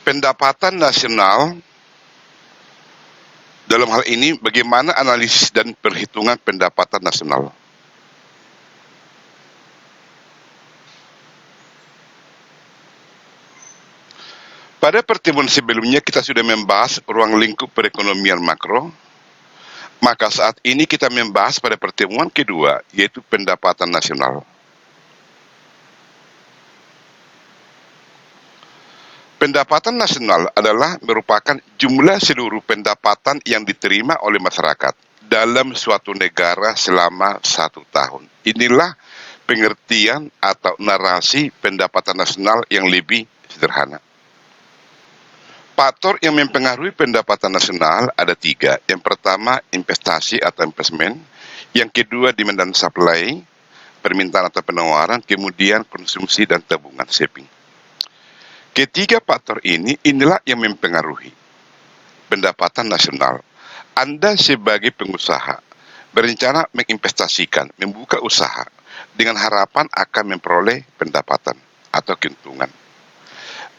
Pendapatan nasional dalam hal ini bagaimana analisis dan perhitungan pendapatan nasional. Pada pertemuan sebelumnya kita sudah membahas ruang lingkup perekonomian makro, maka saat ini kita membahas pada pertemuan kedua, yaitu pendapatan nasional. Pendapatan nasional adalah merupakan jumlah seluruh pendapatan yang diterima oleh masyarakat dalam suatu negara selama 1 tahun. Inilah pengertian atau narasi pendapatan nasional yang lebih sederhana. Faktor yang mempengaruhi pendapatan nasional ada 3. Yang pertama, investasi atau investment. Yang kedua, demand dan supply, permintaan atau penawaran. Kemudian, konsumsi dan tabungan, saving. Ketiga faktor ini, inilah yang mempengaruhi pendapatan nasional. Anda sebagai pengusaha berencana menginvestasikan, membuka usaha dengan harapan akan memperoleh pendapatan atau keuntungan.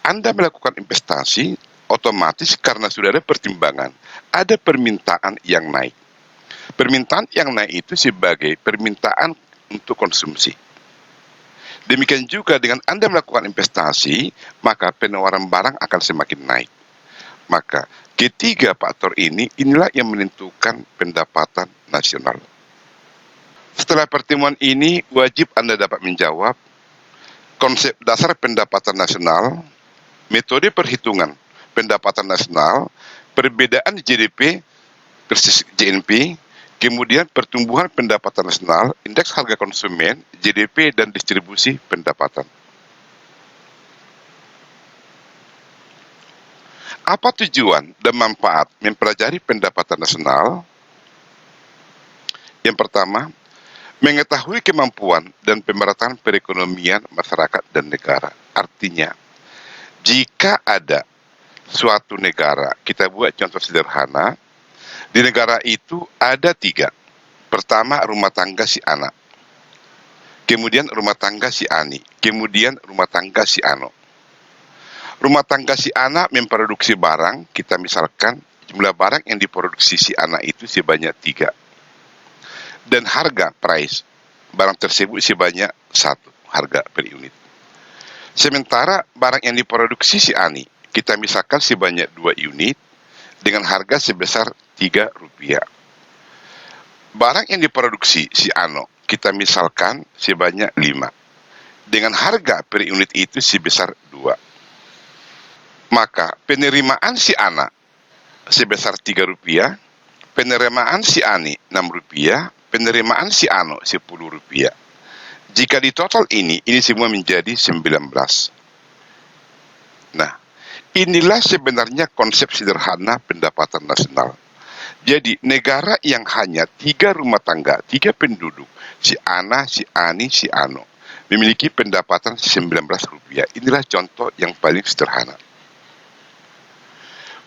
Anda melakukan investasi, otomatis karena sudah ada pertimbangan, ada permintaan yang naik. Permintaan yang naik itu sebagai permintaan untuk konsumsi. Demikian juga dengan Anda melakukan investasi, maka penawaran barang akan semakin naik. Maka ketiga faktor ini, inilah yang menentukan pendapatan nasional. Setelah pertemuan ini, wajib Anda dapat menjawab konsep dasar pendapatan nasional, metode perhitungan pendapatan nasional, perbedaan GDP versus GNP, kemudian pertumbuhan pendapatan nasional, indeks harga konsumen, GDP, dan distribusi pendapatan. Apa tujuan dan manfaat mempelajari pendapatan nasional? Yang pertama, mengetahui kemampuan dan pemerataan perekonomian masyarakat dan negara. Artinya, jika ada suatu negara, kita buat contoh sederhana, di negara itu ada 3. Pertama, rumah tangga si anak. Kemudian rumah tangga si ani. Kemudian rumah tangga si ano. Rumah tangga si anak memproduksi barang, kita misalkan jumlah barang yang diproduksi si anak itu sebanyak 3. Dan harga, price, barang tersebut sebanyak 1, harga per unit. Sementara barang yang diproduksi si ani, kita misalkan sebanyak 2 unit dengan harga sebesar Rp3. Barang yang diproduksi si ano, kita misalkan sebanyak 5 dengan harga per unit itu sebesar 2. Maka penerimaan si anak sebesar Rp3, penerimaan si ani Rp6, penerimaan si ano Rp10. Jika di total ini semua menjadi 19. Nah, inilah sebenarnya konsep sederhana pendapatan nasional. Jadi, negara yang hanya 3 rumah tangga, 3 penduduk, si ana, si ani, si ano, memiliki pendapatan Rp19. Inilah contoh yang paling sederhana.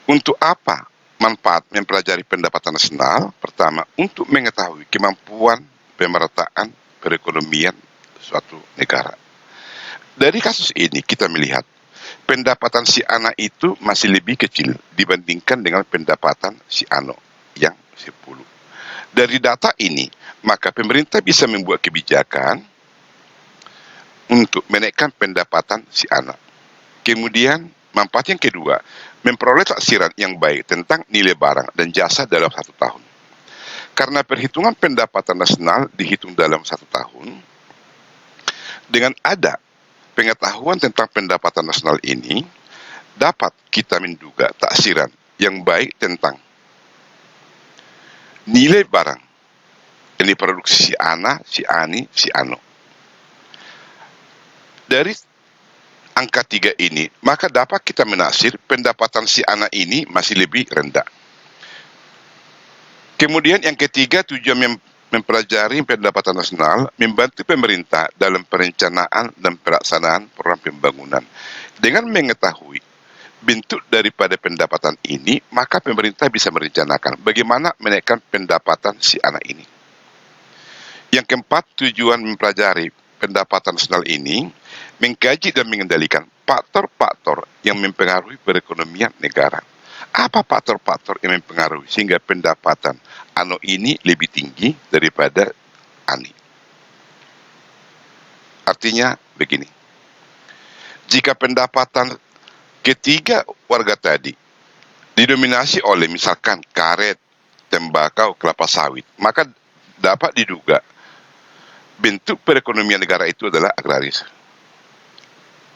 Untuk apa manfaat mempelajari pendapatan nasional? Pertama, untuk mengetahui kemampuan pemerataan perekonomian suatu negara. Dari kasus ini kita melihat pendapatan si anak itu masih lebih kecil dibandingkan dengan pendapatan si ano yang 10. Dari data ini, maka pemerintah bisa membuat kebijakan untuk menaikkan pendapatan si anak. Kemudian, manfaat yang kedua, memperoleh taksiran yang baik tentang nilai barang dan jasa dalam 1 tahun. Karena perhitungan pendapatan nasional dihitung dalam 1 tahun, dengan ada pengetahuan tentang pendapatan nasional ini, dapat kita menduga taksiran yang baik tentang nilai barang yang diproduksi si ana, si ani, si ano. Dari angka 3 ini, maka dapat kita menaksir pendapatan si anak ini masih lebih rendah. Kemudian yang ketiga, tujuan mempelajari pendapatan nasional membantu pemerintah dalam perencanaan dan pelaksanaan program pembangunan. Dengan mengetahui bentuk daripada pendapatan ini, maka pemerintah bisa merencanakan bagaimana menaikkan pendapatan si anak ini. Yang keempat, tujuan mempelajari pendapatan nasional ini mengkaji dan mengendalikan faktor-faktor yang mempengaruhi perekonomian negara. Apa faktor-faktor yang mempengaruhi sehingga pendapatan ano ini lebih tinggi daripada ani? Artinya begini, jika pendapatan ketiga warga tadi didominasi oleh misalkan karet, tembakau, kelapa sawit, maka dapat diduga bentuk perekonomian negara itu adalah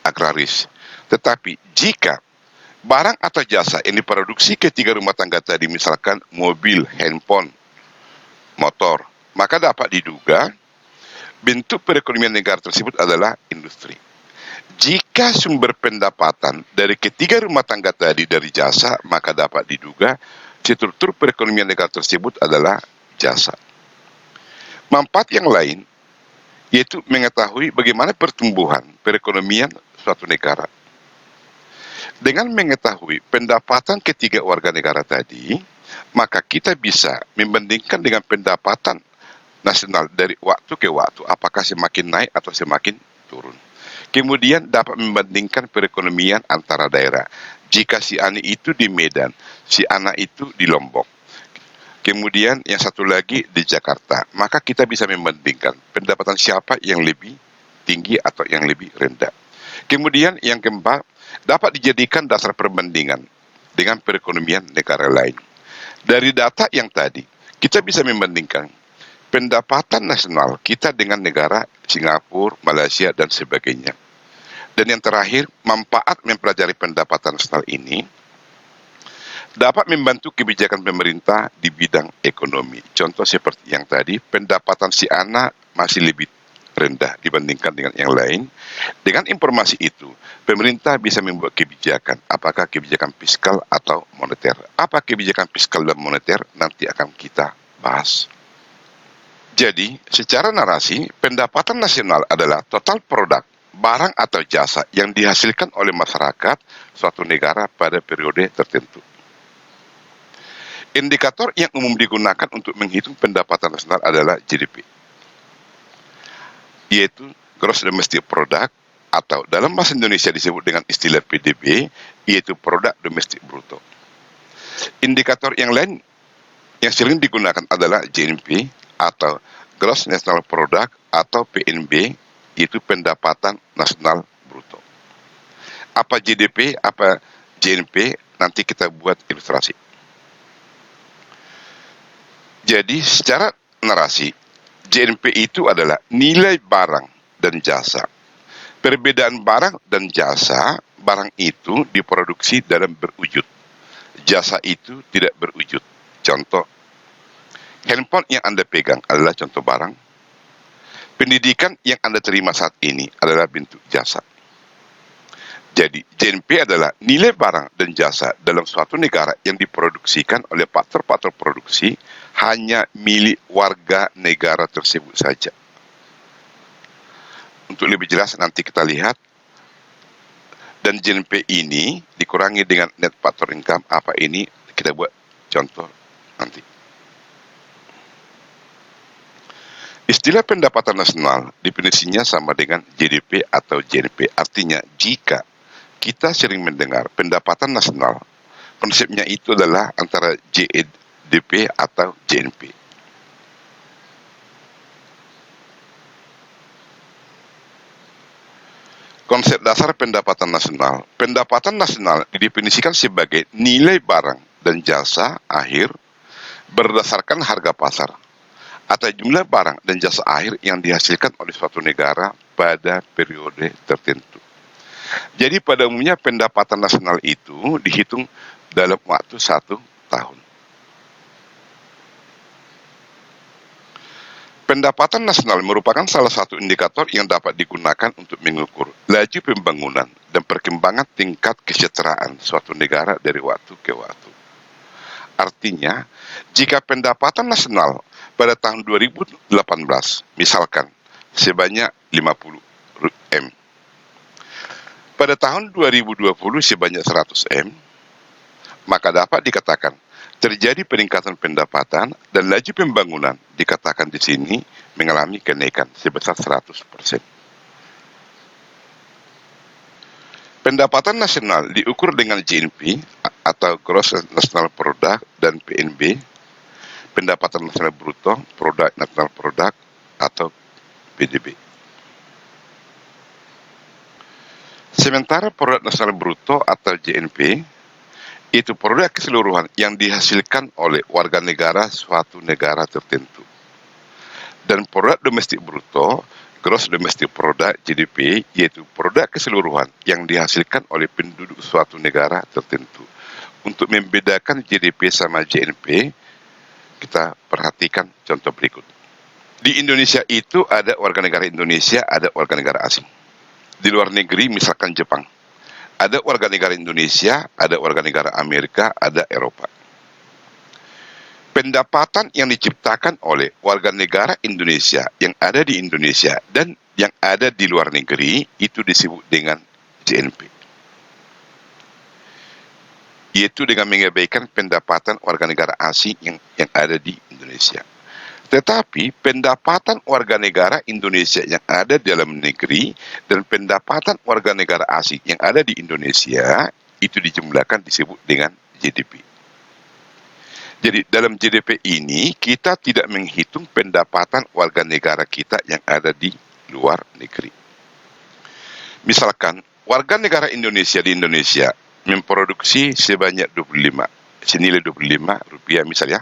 agraris. Tetapi jika barang atau jasa yang diproduksi ketiga rumah tangga tadi, misalkan mobil, handphone, motor, maka dapat diduga bentuk perekonomian negara tersebut adalah industri. Jika sumber pendapatan dari ketiga rumah tangga tadi dari jasa, maka dapat diduga struktur perekonomian negara tersebut adalah jasa. Manfaat yang lain yaitu mengetahui bagaimana pertumbuhan perekonomian suatu negara. Dengan mengetahui pendapatan ketiga warga negara tadi, maka kita bisa membandingkan dengan pendapatan nasional dari waktu ke waktu, apakah semakin naik atau semakin turun. Kemudian dapat membandingkan perekonomian antara daerah. Jika si ani itu di Medan, si anak itu di Lombok, kemudian yang satu lagi di Jakarta, maka kita bisa membandingkan pendapatan siapa yang lebih tinggi atau yang lebih rendah. Kemudian yang keempat, dapat dijadikan dasar perbandingan dengan perekonomian negara lain. Dari data yang tadi, kita bisa membandingkan pendapatan nasional kita dengan negara Singapura, Malaysia, dan sebagainya. Dan yang terakhir, manfaat mempelajari pendapatan nasional ini dapat membantu kebijakan pemerintah di bidang ekonomi. Contoh seperti yang tadi, pendapatan si anak masih lebih rendah dibandingkan dengan yang lain. Dengan informasi itu, pemerintah bisa membuat kebijakan, apakah kebijakan fiskal atau moneter. Apa kebijakan fiskal dan moneter nanti akan kita bahas. Jadi, secara narasi, pendapatan nasional adalah total produk, barang atau jasa yang dihasilkan oleh masyarakat suatu negara pada periode tertentu. Indikator yang umum digunakan untuk menghitung pendapatan nasional adalah GDP, yaitu Gross Domestic Product, atau dalam bahasa Indonesia disebut dengan istilah PDB, yaitu Produk Domestik Bruto. Indikator yang lain yang sering digunakan adalah GNP, atau Gross National Product, atau PNB, yaitu Pendapatan Nasional Bruto. Apa GDP, apa GNP, nanti kita buat ilustrasi. Jadi secara narasi, GNP itu adalah nilai barang dan jasa. Perbedaan barang dan jasa, barang itu diproduksi dalam berwujud. Jasa itu tidak berwujud. Contoh, handphone yang Anda pegang adalah contoh barang. Pendidikan yang Anda terima saat ini adalah bentuk jasa. Jadi, GNP adalah nilai barang dan jasa dalam suatu negara yang diproduksikan oleh faktor-faktor produksi hanya milik warga negara tersebut saja. Untuk lebih jelas nanti kita lihat, dan GNP ini dikurangi dengan net factor income, apa ini kita buat contoh nanti. Istilah pendapatan nasional definisinya sama dengan GDP atau GNP, artinya jika kita sering mendengar pendapatan nasional, konsepnya itu adalah antara GDP atau GNP. Konsep dasar pendapatan nasional. Pendapatan nasional didefinisikan sebagai nilai barang dan jasa akhir berdasarkan harga pasar atau jumlah barang dan jasa akhir yang dihasilkan oleh suatu negara pada periode tertentu. Jadi pada umumnya pendapatan nasional itu dihitung dalam waktu 1 tahun. Pendapatan nasional merupakan salah satu indikator yang dapat digunakan untuk mengukur laju pembangunan dan perkembangan tingkat kesejahteraan suatu negara dari waktu ke waktu. Artinya, jika pendapatan nasional pada tahun 2018 misalkan sebanyak 50 M, pada tahun 2020 sebanyak 100 M, maka dapat dikatakan terjadi peningkatan pendapatan dan laju pembangunan dikatakan di sini mengalami kenaikan sebesar 100%. Pendapatan nasional diukur dengan GNP atau Gross National Product dan PNB, pendapatan nasional bruto, produk nasional produk atau PDB. Sementara produk nasional bruto atau JNP itu produk keseluruhan yang dihasilkan oleh warga negara suatu negara tertentu. Dan produk domestik bruto, gross domestic product GDP, yaitu produk keseluruhan yang dihasilkan oleh penduduk suatu negara tertentu. Untuk membedakan GDP sama JNP, kita perhatikan contoh berikut. Di Indonesia itu ada warga negara Indonesia, ada warga negara asing. Di luar negeri misalkan Jepang, ada warga negara Indonesia, ada warga negara Amerika, ada Eropa. Pendapatan yang diciptakan oleh warga negara Indonesia yang ada di Indonesia dan yang ada di luar negeri itu disebut dengan JNP, yaitu dengan mengabaikan pendapatan warga negara asing yang ada di Indonesia. Tetapi pendapatan warga negara Indonesia yang ada di dalam negeri dan pendapatan warga negara asing yang ada di Indonesia itu dijumlahkan disebut dengan GDP. Jadi dalam GDP ini kita tidak menghitung pendapatan warga negara kita yang ada di luar negeri. Misalkan warga negara Indonesia di Indonesia memproduksi sebanyak senilai 25 rupiah misalnya,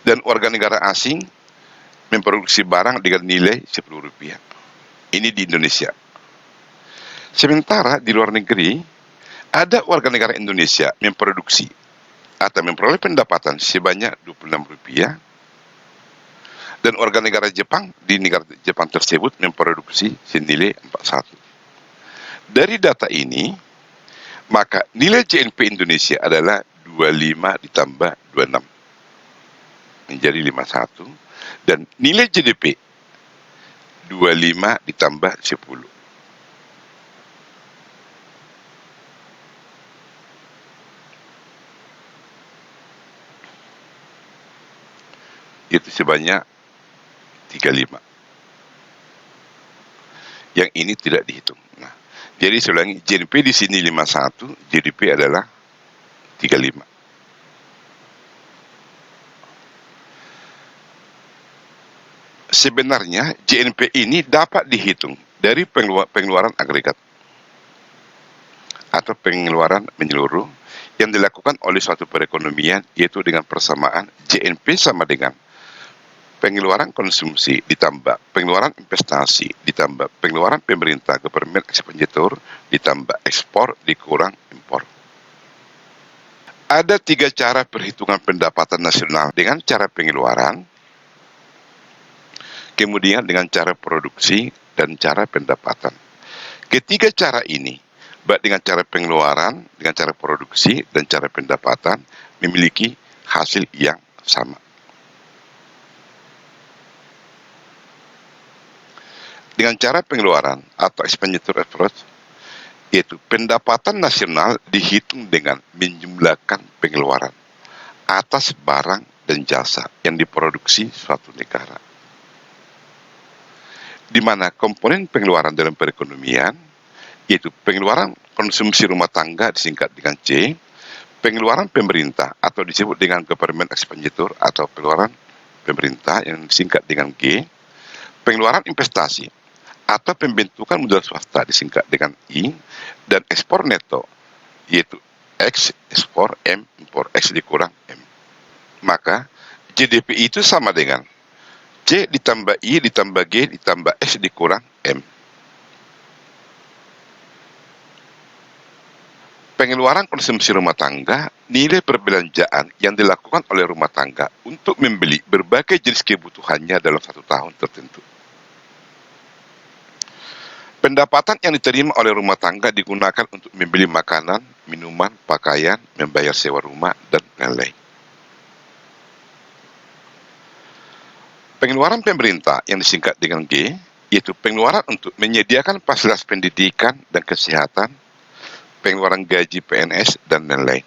dan warga negara asing memproduksi barang dengan nilai 10 rupiah. Ini di Indonesia. Sementara di luar negeri ada warga negara Indonesia memproduksi atau memperoleh pendapatan sebanyak 26 rupiah, dan warga negara Jepang di negara Jepang tersebut memproduksi senilai 41. Dari data ini, maka nilai GNP Indonesia adalah 25 ditambah 26 menjadi 51, dan nilai GDP 25 ditambah 10. Itu sebanyak 35. Yang ini tidak dihitung. Nah, jadi saya ulangi, GNP di sini 51, GDP adalah 35. Sebenarnya GNP ini dapat dihitung dari pengeluaran agregat atau pengeluaran menyeluruh yang dilakukan oleh suatu perekonomian, yaitu dengan persamaan GNP sama dengan pengeluaran konsumsi ditambah pengeluaran investasi ditambah pengeluaran pemerintah government expenditure ditambah ekspor dikurang impor. Ada 3 cara perhitungan pendapatan nasional, dengan cara pengeluaran, kemudian dengan cara produksi, dan cara pendapatan. Ketiga cara ini, baik dengan cara pengeluaran, dengan cara produksi, dan cara pendapatan, memiliki hasil yang sama. Dengan cara pengeluaran atau expenditure approach, yaitu pendapatan nasional dihitung dengan menjumlahkan pengeluaran atas barang dan jasa yang diproduksi suatu negara, di mana komponen pengeluaran dalam perekonomian, yaitu pengeluaran konsumsi rumah tangga disingkat dengan C, pengeluaran pemerintah atau disebut dengan government expenditure atau pengeluaran pemerintah yang disingkat dengan G, pengeluaran investasi atau pembentukan modal swasta disingkat dengan I, dan ekspor neto, yaitu X ekspor, M impor, X dikurang M. Maka GDP itu sama dengan C ditambah I ditambah G ditambah X dikurang M. Pengeluaran konsumsi rumah tangga, nilai perbelanjaan yang dilakukan oleh rumah tangga untuk membeli berbagai jenis kebutuhannya dalam 1 tahun tertentu. Pendapatan yang diterima oleh rumah tangga digunakan untuk membeli makanan, minuman, pakaian, membayar sewa rumah, dan lain-lain. Pengeluaran pemerintah yang disingkat dengan G, yaitu pengeluaran untuk menyediakan fasilitas pendidikan dan kesehatan, pengeluaran gaji PNS, dan lain-lain.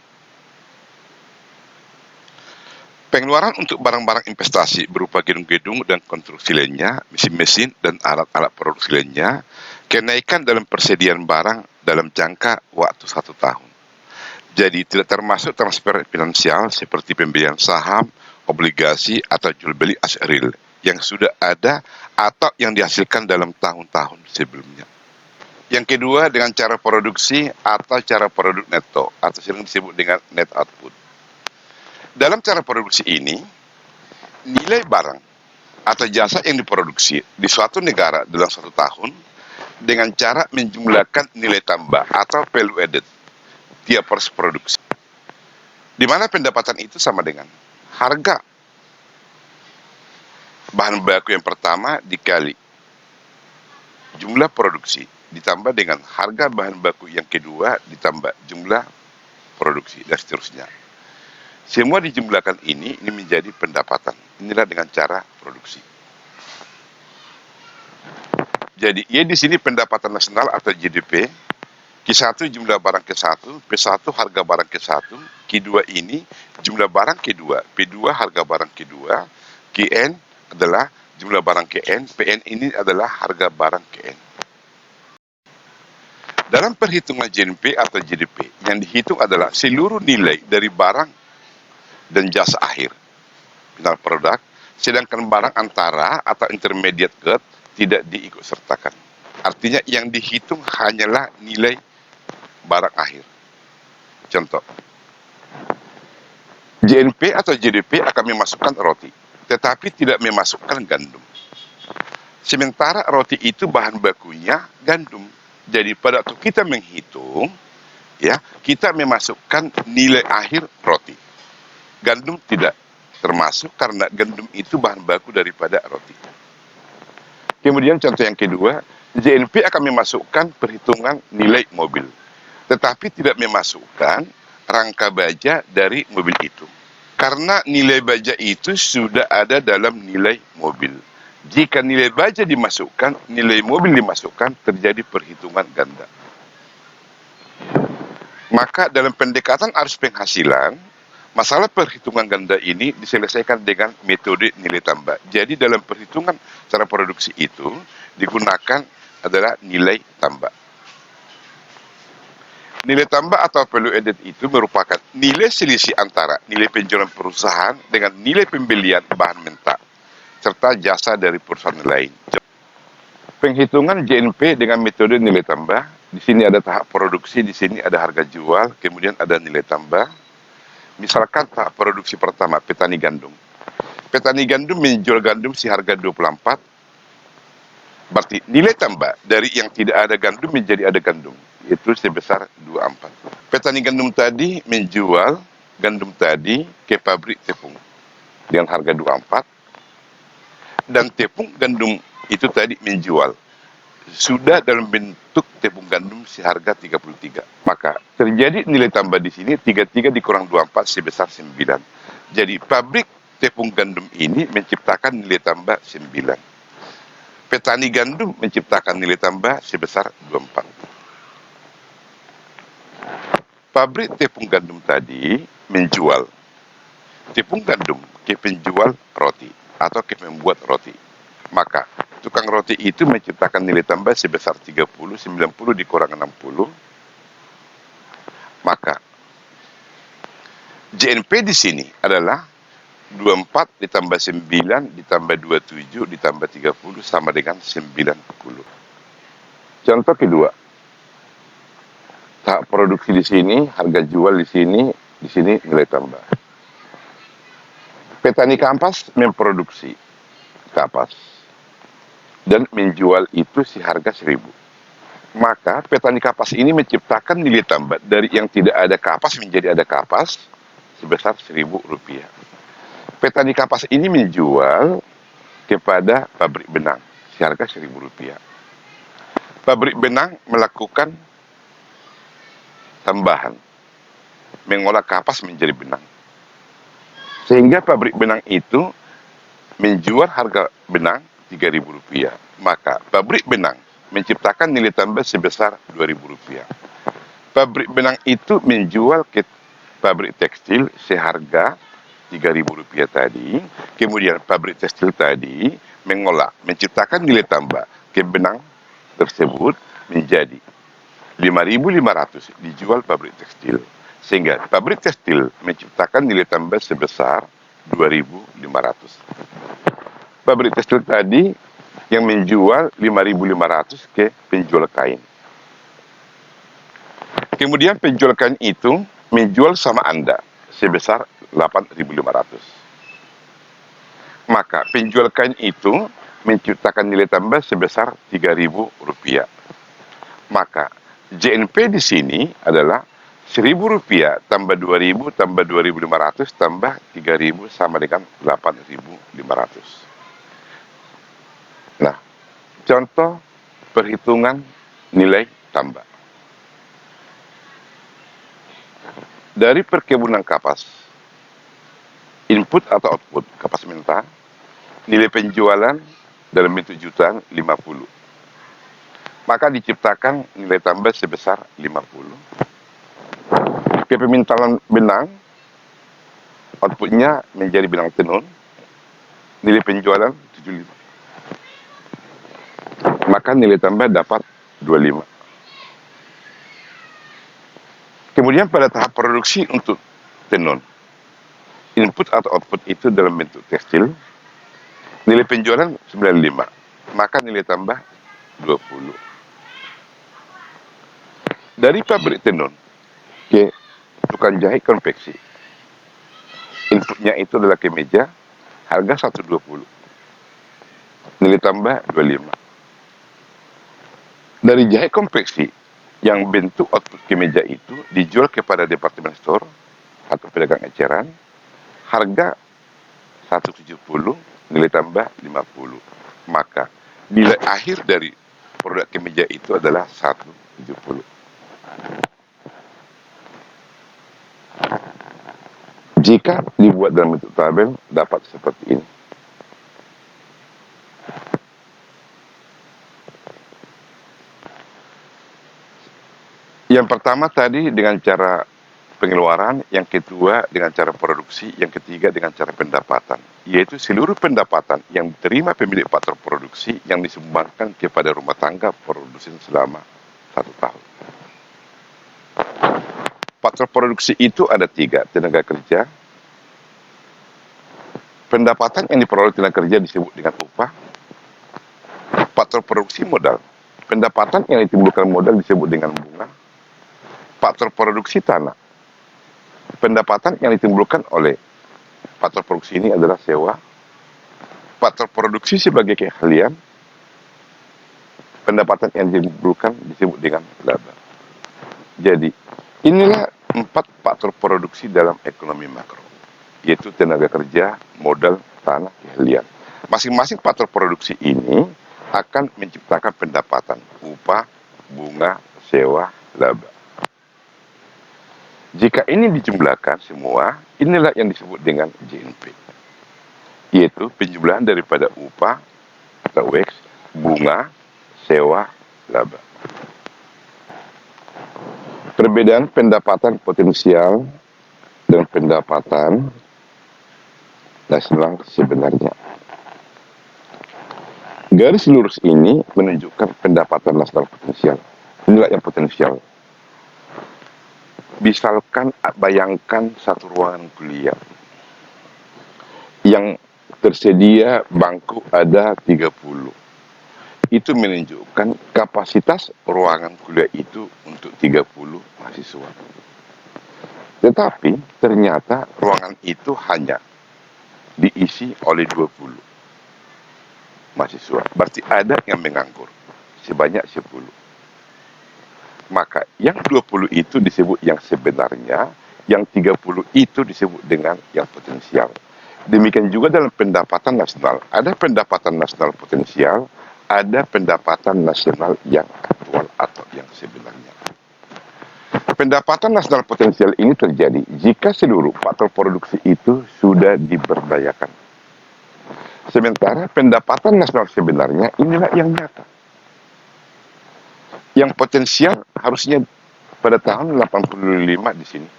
Pengeluaran untuk barang-barang investasi berupa gedung-gedung dan konstruksi lainnya, mesin-mesin dan alat-alat produksi lainnya, kenaikan dalam persediaan barang dalam jangka waktu 1 tahun. Jadi tidak termasuk transfer finansial seperti pembelian saham, obligasi, atau jual beli aset real yang sudah ada atau yang dihasilkan dalam tahun-tahun sebelumnya. Yang kedua, dengan cara produksi atau cara produk neto atau sering disebut dengan net output. Dalam cara produksi ini, nilai barang atau jasa yang diproduksi di suatu negara dalam 1 tahun dengan cara menjumlahkan nilai tambah atau value added tiap proses produksi. Di mana pendapatan itu sama dengan harga bahan baku yang pertama dikali jumlah produksi ditambah dengan harga bahan baku yang kedua ditambah jumlah produksi dan seterusnya. Semua dijumlahkan ini menjadi pendapatan. Inilah dengan cara produksi. Jadi, di sini pendapatan nasional atau GDP, Q1 jumlah barang Q1, P1 harga barang Q1, Q2 ini jumlah barang Q2, P2 harga barang Q2, Qn adalah jumlah barang Qn, Pn ini adalah harga barang Qn. Dalam perhitungan GNP atau GDP, yang dihitung adalah seluruh nilai dari barang dan jasa akhir, final product, sedangkan barang antara atau intermediate good tidak diikut sertakan. Artinya yang dihitung hanyalah nilai barang akhir. Contoh, GNP atau GDP akan memasukkan roti, tetapi tidak memasukkan gandum. Sementara roti itu bahan bakunya gandum. Jadi pada waktu kita menghitung, kita memasukkan nilai akhir roti. Gandum tidak termasuk karena gandum itu bahan baku daripada roti. Kemudian contoh yang kedua, GNP akan memasukkan perhitungan nilai mobil, tetapi tidak memasukkan rangka baja dari mobil itu. Karena nilai baja itu sudah ada dalam nilai mobil. Jika nilai baja dimasukkan, nilai mobil dimasukkan, terjadi perhitungan ganda. Maka dalam pendekatan arus penghasilan, masalah perhitungan ganda ini diselesaikan dengan metode nilai tambah. Jadi dalam perhitungan cara produksi itu digunakan adalah nilai tambah. Nilai tambah atau value added itu merupakan nilai selisih antara nilai penjualan perusahaan dengan nilai pembelian bahan mentah serta jasa dari perusahaan lain. Penghitungan GNP dengan metode nilai tambah. Di sini ada tahap produksi, di sini ada harga jual, kemudian ada nilai tambah. Misalkan tahap produksi pertama, petani gandum. Petani gandum menjual gandum seharga 24. Berarti nilai tambah dari yang tidak ada gandum menjadi ada gandum, itu sebesar 24. Petani gandum tadi menjual gandum tadi ke pabrik tepung dengan harga 24. Dan tepung gandum itu tadi menjual sudah dalam bentuk tepung gandum seharga 33. Maka terjadi nilai tambah di sini 33 dikurang 24 sebesar 9. Jadi pabrik tepung gandum ini menciptakan nilai tambah 9. Petani gandum menciptakan nilai tambah sebesar 24. Pabrik tepung gandum tadi menjual tepung gandum ke penjual roti atau ke pembuat roti. Maka tukang roti itu menciptakan nilai tambah sebesar 30, 90 dikurang 60. Maka GNP di sini adalah 24 ditambah 9 ditambah 27 ditambah 30 sama dengan 90. Contoh kedua, tahap produksi di sini, harga jual di sini nilai tambah. Petani kapas memproduksi kapas dan menjual itu seharga 1.000. Maka petani kapas ini menciptakan nilai tambah dari yang tidak ada kapas menjadi ada kapas sebesar Rp1.000. Petani kapas ini menjual kepada pabrik benang seharga Rp1.000. Pabrik benang melakukan tambahan, mengolah kapas menjadi benang. Sehingga pabrik benang itu menjual harga benang Rp3.000. Maka pabrik benang menciptakan nilai tambah sebesar Rp2.000. Pabrik benang itu menjual ke pabrik tekstil seharga Rp3.000 tadi, kemudian pabrik tekstil tadi mengolah, menciptakan nilai tambah ke benang tersebut menjadi 5.500 dijual pabrik tekstil, sehingga pabrik tekstil menciptakan nilai tambah sebesar 2.500. Pabrik tekstil tadi yang menjual 5.500 ke penjual kain. Kemudian penjual kain itu menjual sama Anda sebesar 8.500. Maka penjual kain itu menciptakan nilai tambah sebesar Rp3.000. Maka JNP di sini adalah Rp1.000 tambah 2.000 tambah 2.500 tambah 3.000 sama dengan 8.500. Nah, contoh perhitungan nilai tambah. Dari perkebunan kapas, input atau output kapas mentah, nilai penjualan dalam bentuk jutaan 50. Maka diciptakan nilai tambah sebesar 50. Kepemintatan benang, outputnya menjadi benang tenun, nilai penjualan 75. Maka nilai tambah dapat 25. Kemudian pada tahap produksi untuk tenun, input atau output itu dalam bentuk tekstil, nilai penjualan 95. Maka nilai tambah 20. Dari pabrik tenun ke tukang jahit konveksi, inputnya itu adalah kemeja, harga 120. Nilai tambah 25. Dari jahit konveksi yang bentuk output kemeja itu dijual kepada departemen store atau pedagang eceran, harga 170, nilai tambah 50. Maka nilai akhir dari produk kemeja itu adalah 170. Jika dibuat dalam bentuk tabel, dapat seperti ini. Yang pertama tadi dengan cara pengeluaran, yang kedua dengan cara produksi, yang ketiga dengan cara pendapatan, yaitu seluruh pendapatan yang diterima pemilik faktor produksi yang disumbangkan kepada rumah tangga produsen selama 1 tahun. Faktor produksi itu ada 3, tenaga kerja, pendapatan yang diperoleh tenaga kerja disebut dengan upah, faktor produksi modal, pendapatan yang ditimbulkan modal disebut dengan bunga, faktor produksi tanah, pendapatan yang ditimbulkan oleh faktor produksi ini adalah sewa, faktor produksi sebagai keahlian, pendapatan yang ditimbulkan disebut dengan laba. Jadi, inilah 4 faktor produksi dalam ekonomi makro, yaitu tenaga kerja, modal, tanah, keahlian. Masing-masing faktor produksi ini akan menciptakan pendapatan, upah, bunga, sewa, laba. Jika ini dijumlahkan semua, inilah yang disebut dengan JNP, yaitu penjumlahan daripada upah atau WEX, bunga, sewa, laba. Perbedaan pendapatan potensial dan pendapatan nasional sebenarnya. Garis lurus ini menunjukkan pendapatan nasional potensial. Inilah yang potensial. Misalkan bayangkan satu ruangan kuliah yang tersedia bangku ada 30. Itu menunjukkan kapasitas ruangan kuliah itu untuk 30 mahasiswa. Tetapi ternyata ruangan itu hanya diisi oleh 20 mahasiswa. Berarti ada yang menganggur sebanyak 10. Maka yang 20 itu disebut yang sebenarnya, yang 30 itu disebut dengan yang potensial. Demikian juga dalam pendapatan nasional. Ada pendapatan nasional potensial, ada pendapatan nasional yang aktual atau yang sebenarnya. Pendapatan nasional potensial ini terjadi jika seluruh faktor produksi itu sudah diberdayakan. Sementara pendapatan nasional sebenarnya inilah yang nyata. Yang potensial harusnya pada tahun 85 di sini.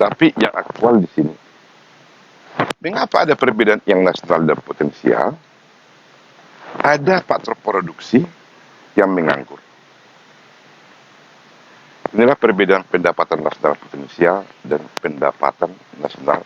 Tapi yang aktual di sini. Mengapa ada perbedaan yang nasional dan potensial? Ada faktor produksi yang menganggur. Inilah perbedaan pendapatan nasional potensial dan pendapatan nasional